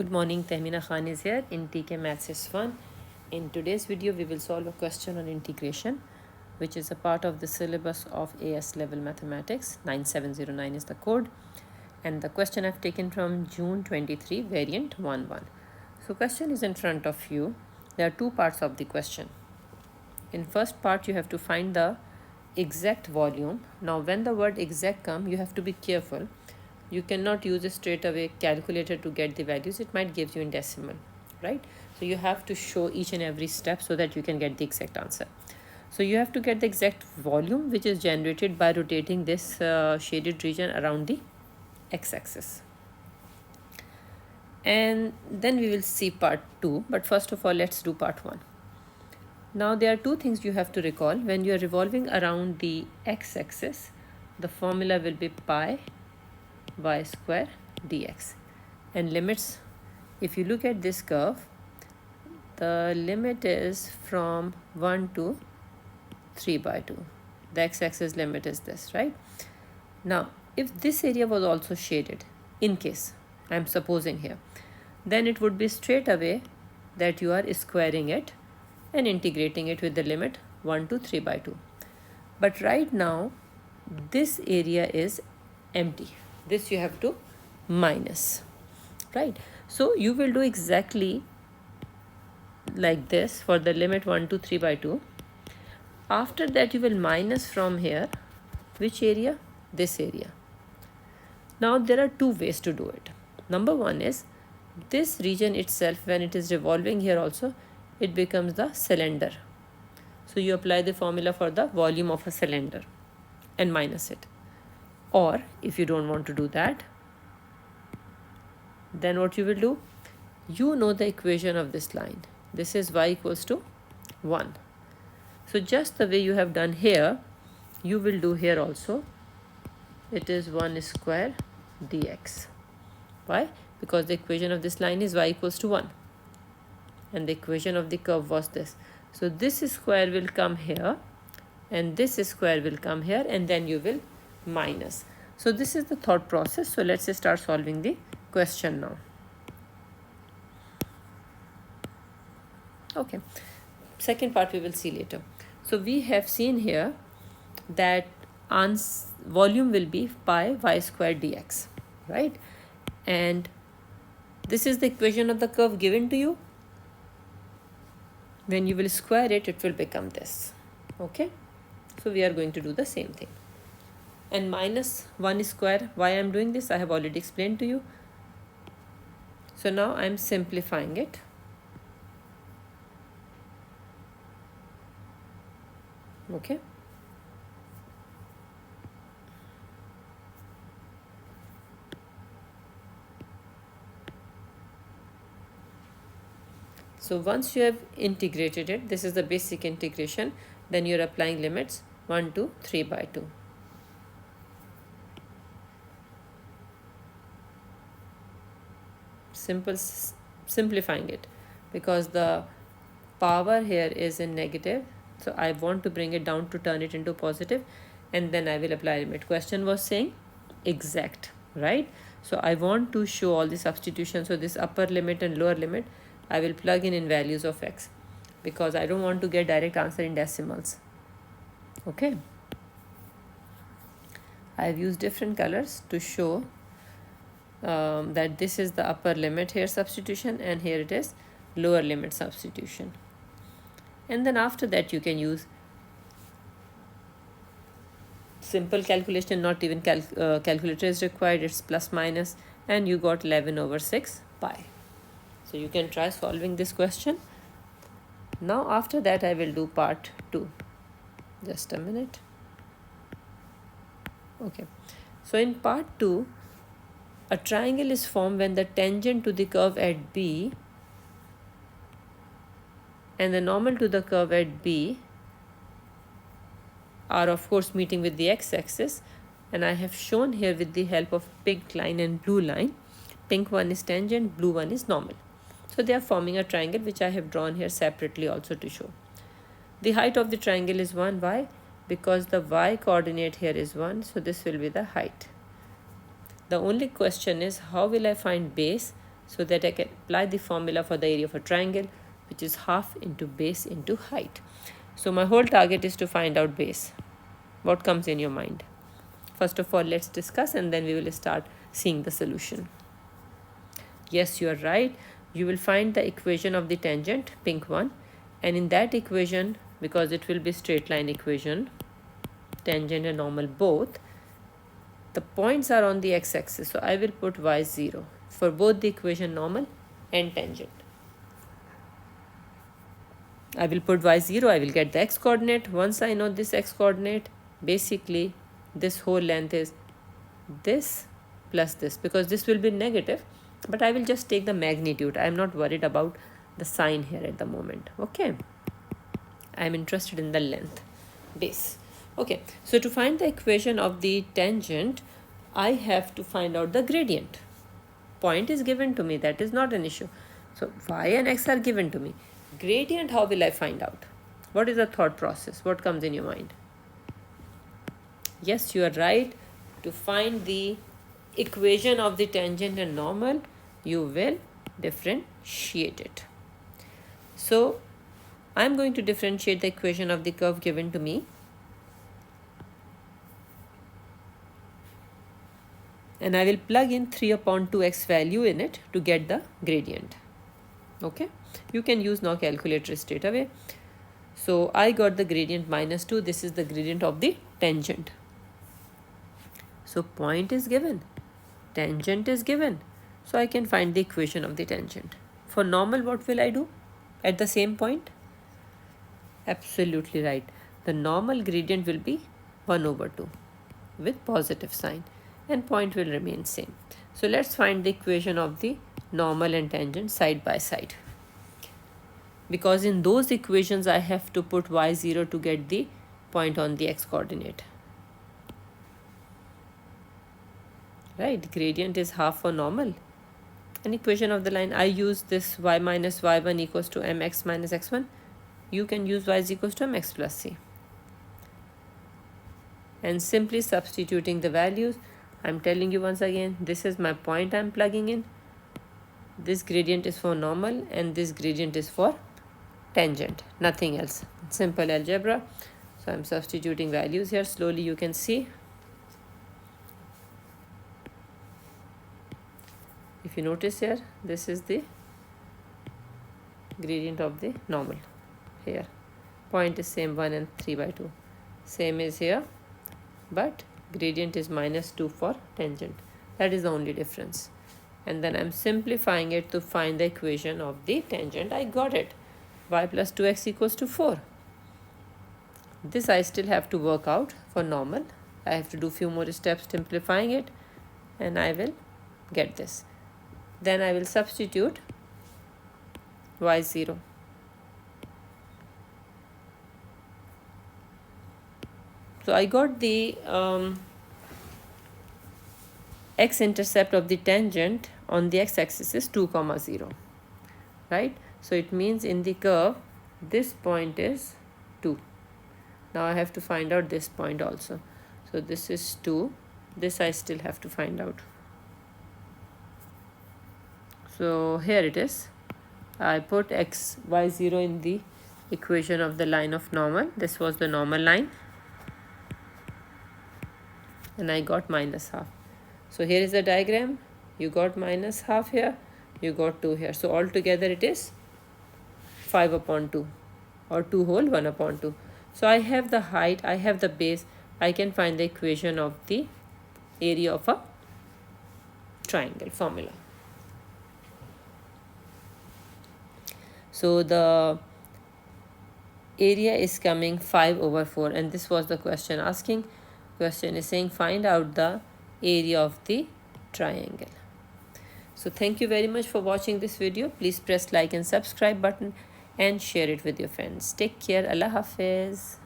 Good morning, Tehmina Khan is here in TKMaths is fun. In today's video, we will solve a question on integration, which is a part of the syllabus of AS level mathematics. 9709 is the code. And the question I've taken from June 23, variant 11. So question is in front of you. There are two parts of the question. In first part, you have to find the exact volume. Now, when the word exact comes, you have to be careful. You cannot use a straight away calculator to get the values. It might give you in decimal, right? So you have to show each and every step so that you can get the exact answer. So you have to get the exact volume, which is generated by rotating this shaded region around the x-axis. And then we will see part 2. But first of all, let's do part 1. Now there are two things you have to recall. When you are revolving around the x-axis, the formula will be pi y square dx. And limits, if you look at this curve, the limit is from 1 to 3 by 2. The x-axis limit is this, right? Now, if this area was also shaded, in case, I'm supposing here, then it would be straight away that you are squaring it and integrating it with the limit 1 to 3 by 2. But right now, this area is empty. This you have to minus, right? So you will do exactly like this for the limit 1 to 3 by 2. After that, you will minus from here. Which area? This area. Now, there are two ways to do it. Number one is this region itself, when it is revolving here also, it becomes the cylinder. So you apply the formula for the volume of a cylinder and minus it. Or if you don't want to do that, then what you will do? You know the equation of this line. This is y equals to 1. So just the way you have done here, you will do here also. It is 1 square dx. Why? Because the equation of this line is y equals to 1. And the equation of the curve was this. So this square will come here and this square will come here, and then you will minus. So this is the thought process. So let's start solving the question now. Okay. Second part we will see later. So we have seen here that volume will be pi y square dx, right? And this is the equation of the curve given to you. When you will square it, it will become this. Okay. So we are going to do the same thing. And minus 1 square, why I am doing this, I have already explained to you. So now I am simplifying it. Okay. So once you have integrated it, this is the basic integration, then you are applying limits 1 to 3 by 2. Simplifying it, because the power here is in negative, so I want to bring it down to turn it into positive, and then I will apply limit. Question was saying exact, right? So I want to show all the substitutions. So this upper limit and lower limit, I will plug in values of x, because I don't want to get direct answer in decimals. Okay. I've used different colors to show that this is the upper limit here substitution, and here it is lower limit substitution. And then after that you can use simple calculation, not even calculator is required. It's plus minus, and you got 11 over 6 pi. So you can try solving this question. Now after that I will do part 2. Just a minute. Okay. So in part 2, a triangle is formed when the tangent to the curve at B and the normal to the curve at B are of course meeting with the x-axis, and I have shown here with the help of pink line and blue line. Pink one is tangent, blue one is normal. So they are forming a triangle, which I have drawn here separately also to show. The height of the triangle is 1. Why? Because the y coordinate here is 1, so this will be the height. The only question is, how will I find base? so that I can apply the formula for the area of a triangle, which is half into base into height. So my whole target is to find out base. What comes in your mind? First of all, let's discuss and then we will start seeing the solution. Yes, you are right. You will find the equation of the tangent, pink one, and in that equation, because it will be straight line equation, tangent and normal both, the points are on the x-axis, so I will put y0 for both the equation normal and tangent. I will put y0, I will get the x coordinate. Once I know this x coordinate, basically this whole length is this plus this, because this will be negative, but I will just take the magnitude. I am not worried about the sign here at the moment. Okay, I am interested in the length base. Okay, so to find the equation of the tangent, I have to find out the gradient. Point is given to me, that is not an issue. So y and x are given to me. Gradient, how will I find out? What is the thought process? What comes in your mind? Yes, you are right. To find the equation of the tangent and normal, you will differentiate it. So I am going to differentiate the equation of the curve given to me. And I will plug in 3/2x value in it to get the gradient. Okay, you can use now calculator straight away. So I got the gradient -2. This is the gradient of the tangent. So point is given, tangent is given. So I can find the equation of the tangent. For normal, what will I do at the same point? Absolutely right. The normal gradient will be 1/2 with positive sign, and point will remain same. So let's find the equation of the normal and tangent side by side. Because in those equations I have to put y0 to get the point on the x coordinate. Right, gradient is half for normal. An equation of the line, I use this y minus y1 equals to mx minus x1. You can use y is equals to mx plus c. And simply substituting the values, I'm telling you once again, this is my point I'm plugging in. This gradient is for normal and this gradient is for tangent, nothing else. Simple algebra. So I'm substituting values here. Slowly you can see. If you notice here, this is the gradient of the normal. Here point is same, 1 and 3/2. Same is here, but gradient is -2 for tangent. That is the only difference. And then I'm simplifying it to find the equation of the tangent. I got it. Y plus 2x equals to 4. This I still have to work out for normal. I have to do few more steps simplifying it, and I will get this. Then I will substitute y0. So I got the x-intercept of the tangent on the x-axis is 2, 0. Right? So it means in the curve, this point is 2. Now I have to find out this point also. So this is 2. This I still have to find out. So here it is. I put y0 in the equation of the line of normal. This was the normal line. And I got -1/2. So here is the diagram. You got -1/2 here. You got 2 here. So altogether it is 5/2 or 2 whole 1/2. So I have the height, I have the base. I can find the equation of the area of a triangle formula. So the area is coming 5/4, and this was the question asking. Question is saying find out the area of the triangle. So thank you very much for watching this video. Please press like and subscribe button and share it with your friends. Take care. Allah Hafiz.